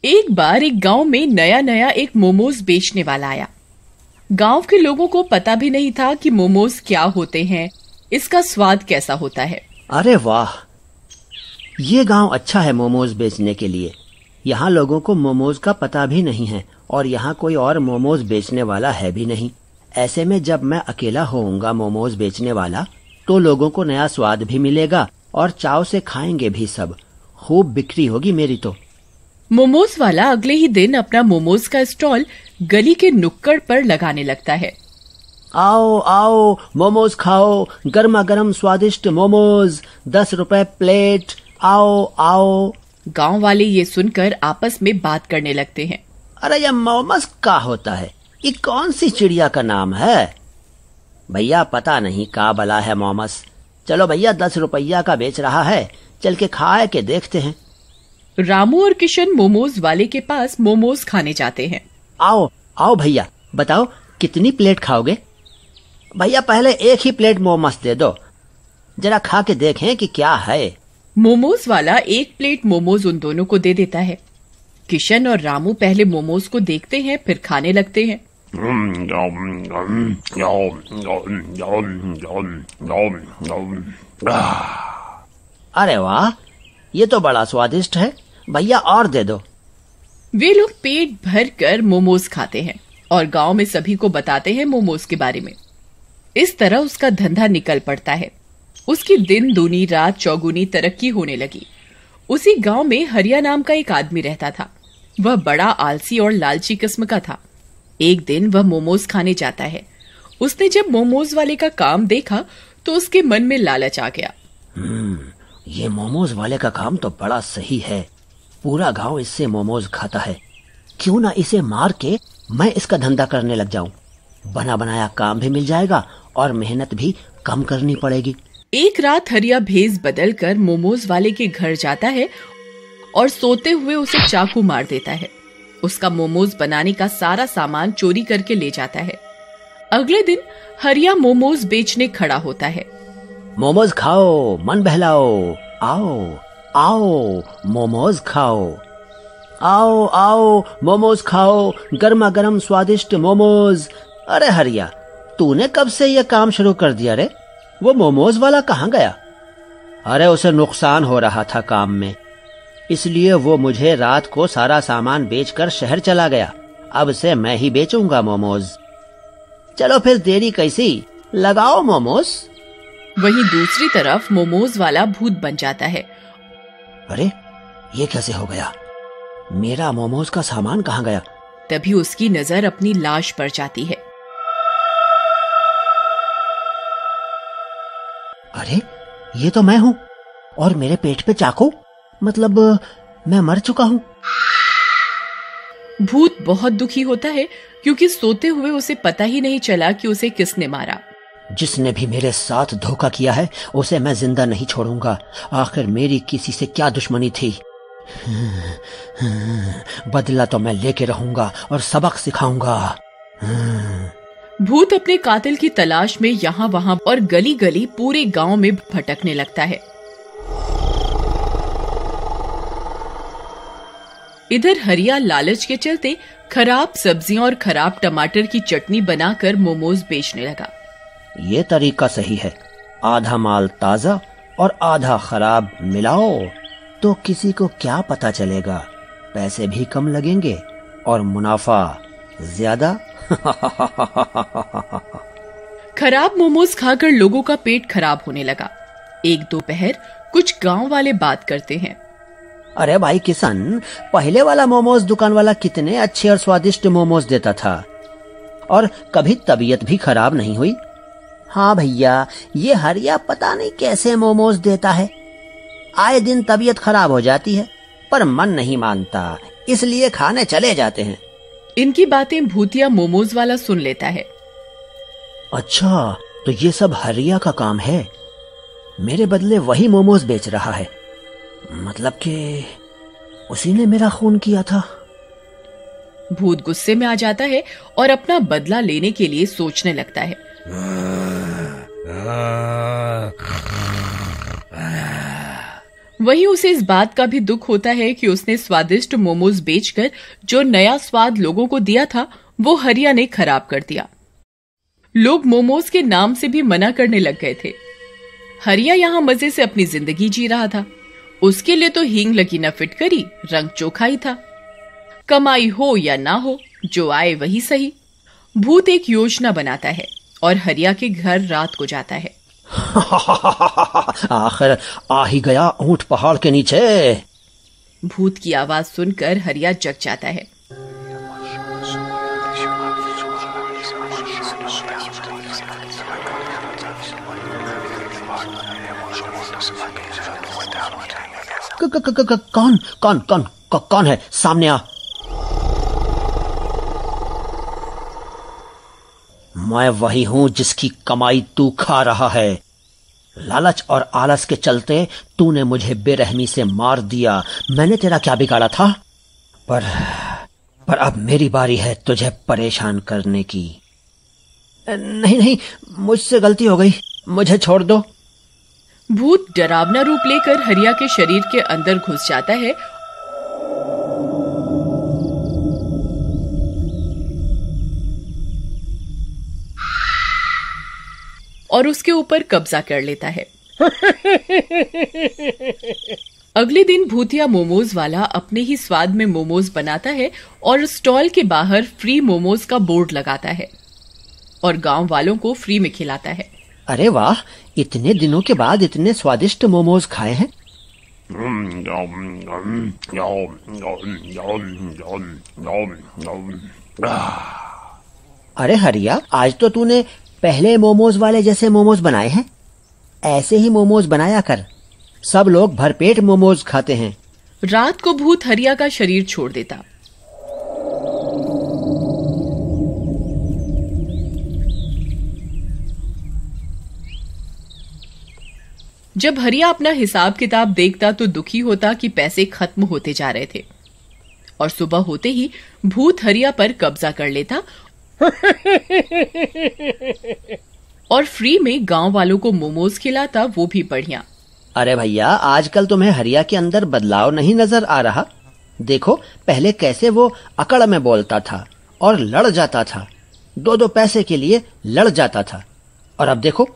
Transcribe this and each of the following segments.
एक बार एक गांव में नया नया एक मोमोज बेचने वाला आया। गांव के लोगों को पता भी नहीं था कि मोमोज क्या होते हैं, इसका स्वाद कैसा होता है। अरे वाह, ये गांव अच्छा है मोमोज बेचने के लिए। यहाँ लोगों को मोमोज का पता भी नहीं है और यहाँ कोई और मोमोज बेचने वाला है भी नहीं। ऐसे में जब मैं अकेला होऊंगा मोमोज बेचने वाला, तो लोगों को नया स्वाद भी मिलेगा और चाव से खाएंगे भी सब। खूब बिक्री होगी मेरी तो। मोमोज वाला अगले ही दिन अपना मोमोज का स्टॉल गली के नुक्कड़ पर लगाने लगता है। आओ आओ मोमोज खाओ, गर्मा गर्म स्वादिष्ट मोमोज, 10 रुपए प्लेट, आओ आओ। गांव वाले ये सुनकर आपस में बात करने लगते हैं। अरे ये मोमोज का होता है? ये कौन सी चिड़िया का नाम है? भैया पता नहीं का बला है मोमोज। चलो भैया 10 रुपया का बेच रहा है, चल के खाए के देखते हैं। रामू और किशन मोमोज वाले के पास मोमोज खाने जाते हैं। आओ आओ भैया, बताओ कितनी प्लेट खाओगे? भैया पहले एक ही प्लेट मोमोज दे दो, जरा खा के देखें कि क्या है। मोमोज वाला एक प्लेट मोमोज उन दोनों को दे देता है। किशन और रामू पहले मोमोज को देखते हैं, फिर खाने लगते हैं। अरे वाह, ये तो बड़ा स्वादिष्ट है, भैया और दे दो। वे लोग पेट भर कर मोमोज खाते हैं और गांव में सभी को बताते हैं मोमोज के बारे में। इस तरह उसका धंधा निकल पड़ता है। उसकी दिन दूनी रात चौगुनी तरक्की होने लगी। उसी गांव में हरिया नाम का एक आदमी रहता था। वह बड़ा आलसी और लालची किस्म का था। एक दिन वह मोमोज खाने जाता है। उसने जब मोमोज वाले का काम देखा तो उसके मन में लालच आ गया। ये मोमोज वाले का काम तो बड़ा सही है। पूरा गांव इससे मोमोज खाता है। क्यों ना इसे मार के मैं इसका धंधा करने लग जाऊं। बना बनाया काम भी मिल जाएगा और मेहनत भी कम करनी पड़ेगी। एक रात हरिया भेस बदल कर मोमोज वाले के घर जाता है और सोते हुए उसे चाकू मार देता है। उसका मोमोज बनाने का सारा सामान चोरी करके ले जाता है। अगले दिन हरिया मोमोज बेचने खड़ा होता है। मोमोज खाओ, मन बहलाओ, आओ आओ मोमोज खाओ, आओ आओ मोमोज खाओ, गर्मा गर्म स्वादिष्ट मोमोज। अरे हरिया, तूने कब से यह काम शुरू कर दिया रे? वो मोमोज वाला कहाँ गया? अरे उसे नुकसान हो रहा था काम में, इसलिए वो मुझे रात को सारा सामान बेचकर शहर चला गया। अब से मैं ही बेचूंगा मोमोज। चलो फिर देरी कैसी, लगाओ मोमोज। वहीं दूसरी तरफ मोमोज वाला भूत बन जाता है। अरे ये कैसे हो गया? मेरा मोमोज का सामान कहाँ गया? तभी उसकी नजर अपनी लाश पर जाती है। अरे ये तो मैं हूँ और मेरे पेट पे चाकू, मतलब मैं मर चुका हूँ। भूत बहुत दुखी होता है क्योंकि सोते हुए उसे पता ही नहीं चला कि उसे किसने मारा। जिसने भी मेरे साथ धोखा किया है उसे मैं जिंदा नहीं छोड़ूंगा। आखिर मेरी किसी से क्या दुश्मनी थी? बदला तो मैं लेके रहूंगा और सबक सिखाऊंगा। भूत अपने कातिल की तलाश में यहाँ वहाँ और गली गली पूरे गांव में भटकने लगता है। इधर हरिया लालच के चलते खराब सब्जियां और खराब टमाटर की चटनी बनाकर मोमोज बेचने लगा। ये तरीका सही है। आधा माल ताजा और आधा खराब मिलाओ तो किसी को क्या पता चलेगा। पैसे भी कम लगेंगे और मुनाफा ज्यादा। खराब मोमोज खाकर लोगों का पेट खराब होने लगा। एक दोपहर कुछ गांव वाले बात करते हैं। अरे भाई किशन, पहले वाला मोमोज दुकान वाला कितने अच्छे और स्वादिष्ट मोमोज देता था और कभी तबीयत भी खराब नहीं हुई। हाँ भैया, ये हरिया पता नहीं कैसे मोमोज देता है। आए दिन तबीयत खराब हो जाती है पर मन नहीं मानता, इसलिए खाने चले जाते हैं। इनकी बातें भूतिया मोमोज वाला सुन लेता है। अच्छा, तो ये सब हरिया का काम है। मेरे बदले वही मोमोज बेच रहा है, मतलब कि उसी ने मेरा खून किया था। भूत गुस्से में आ जाता है और अपना बदला लेने के लिए सोचने लगता है। वहीं उसे इस बात का भी दुख होता है कि उसने स्वादिष्ट मोमोज बेचकर जो नया स्वाद लोगों को दिया था वो हरिया ने खराब कर दिया। लोग मोमोज के नाम से भी मना करने लग गए थे। हरिया यहाँ मजे से अपनी जिंदगी जी रहा था। उसके लिए तो हींग लगी न फिटकरी, रंग चोखा ही था। कमाई हो या ना हो, जो आए वही सही। भूत एक योजना बनाता है और हरिया के घर रात को जाता है। आखिर आ ही गया ऊंट पहाड़ के नीचे। भूत की आवाज सुनकर हरिया जग जाता है। कौन कौन कौन कौन है? सामने आ। मैं वही हूं जिसकी कमाई तू खा रहा है। लालच और आलस के चलते तूने मुझे बेरहमी से मार दिया। मैंने तेरा क्या बिगाड़ा था? पर अब मेरी बारी है तुझे परेशान करने की। नहीं नहीं, मुझसे गलती हो गई, मुझे छोड़ दो। भूत डरावना रूप लेकर हरिया के शरीर के अंदर घुस जाता है और उसके ऊपर कब्जा कर लेता है। अगले दिन भूतिया मोमोज वाला अपने ही स्वाद में मोमोज बनाता है और स्टॉल के बाहर फ्री मोमोज का बोर्ड लगाता है और गांव वालों को फ्री में खिलाता है। अरे वाह, इतने दिनों के बाद इतने स्वादिष्ट मोमोज खाए हैं। अरे हरिया, आज तो तूने पहले मोमोज वाले जैसे मोमोज बनाए हैं। ऐसे ही मोमोज बनाया कर, सब लोग भरपेट मोमोज खाते हैं। रात को भूत हरिया का शरीर छोड़ देता। जब हरिया अपना हिसाब किताब देखता तो दुखी होता कि पैसे खत्म होते जा रहे थे और सुबह होते ही भूत हरिया पर कब्जा कर लेता और फ्री में गांव वालों को मोमोज खिलाता, वो भी बढ़िया। अरे भैया, आजकल तुम्हें हरिया के अंदर बदलाव नहीं नजर आ रहा? देखो, पहले कैसे वो अकड़ में बोलता था और लड़ जाता था, 2-2 पैसे के लिए लड़ जाता था, और अब देखो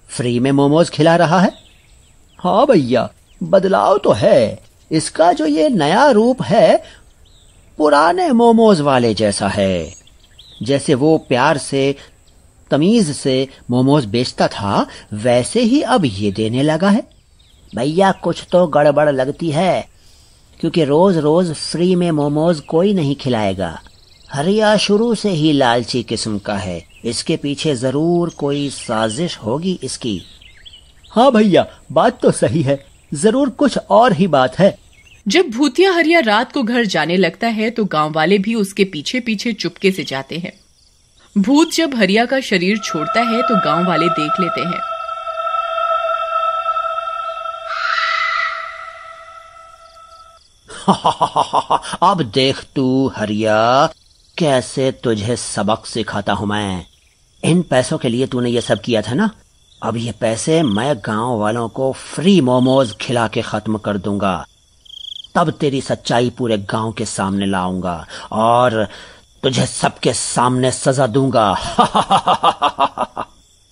फ्री में मोमोज खिला रहा है। हाँ भैया, बदलाव तो है। इसका जो ये नया रूप है पुराने मोमोज वाले जैसा है। जैसे वो प्यार से तमीज से मोमोज बेचता था, वैसे ही अब ये देने लगा है। भैया, कुछ तो गड़बड़ लगती है, क्योंकि रोज रोज फ्री में मोमोज कोई नहीं खिलाएगा। हरिया शुरू से ही लालची किस्म का है, इसके पीछे जरूर कोई साजिश होगी इसकी। हाँ भैया, बात तो सही है, जरूर कुछ और ही बात है। जब भूतिया हरिया रात को घर जाने लगता है तो गांव वाले भी उसके पीछे पीछे चुपके से जाते हैं। भूत जब हरिया का शरीर छोड़ता है तो गांव वाले देख लेते हैं। अब देख तू हरिया, कैसे तुझे सबक सिखाता हूं मैं। इन पैसों के लिए तूने ये सब किया था ना, अब ये पैसे मैं गांव वालों को फ्री मोमोज खिला के खत्म कर दूंगा। तब तेरी सच्चाई पूरे गांव के सामने लाऊंगा और तुझे सबके सामने सजा दूंगा।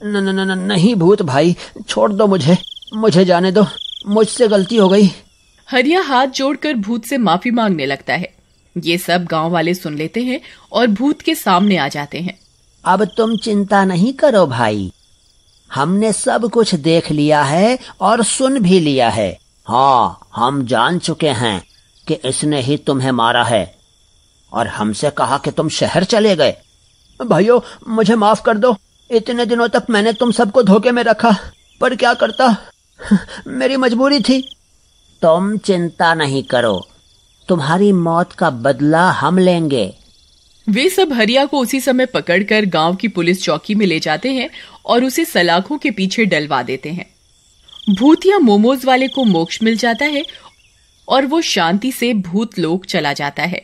नहीं भूत भाई, छोड़ दो मुझे जाने दो, मुझसे गलती हो गई। हरिया हाथ जोड़कर भूत से माफी मांगने लगता है। ये सब गांव वाले सुन लेते हैं और भूत के सामने आ जाते हैं। अब तुम चिंता नहीं करो भाई, हमने सब कुछ देख लिया है और सुन भी लिया है। हाँ, हम जान चुके हैं कि इसने ही तुम्हें मारा है और हमसे कहा कि तुम शहर चले गए। भाइयों, मुझे माफ कर दो, इतने दिनों तक मैंने तुम सबको धोखे में रखा, पर क्या करता, मेरी मजबूरी थी। तुम चिंता नहीं करो, तुम्हारी मौत का बदला हम लेंगे। वे सब हरिया को उसी समय पकड़कर गांव की पुलिस चौकी में ले जाते हैं और उसे सलाखों के पीछे डलवा देते हैं। भूतिया मोमोज वाले को मोक्ष मिल जाता है और वो शांति से भूत लोक चला जाता है।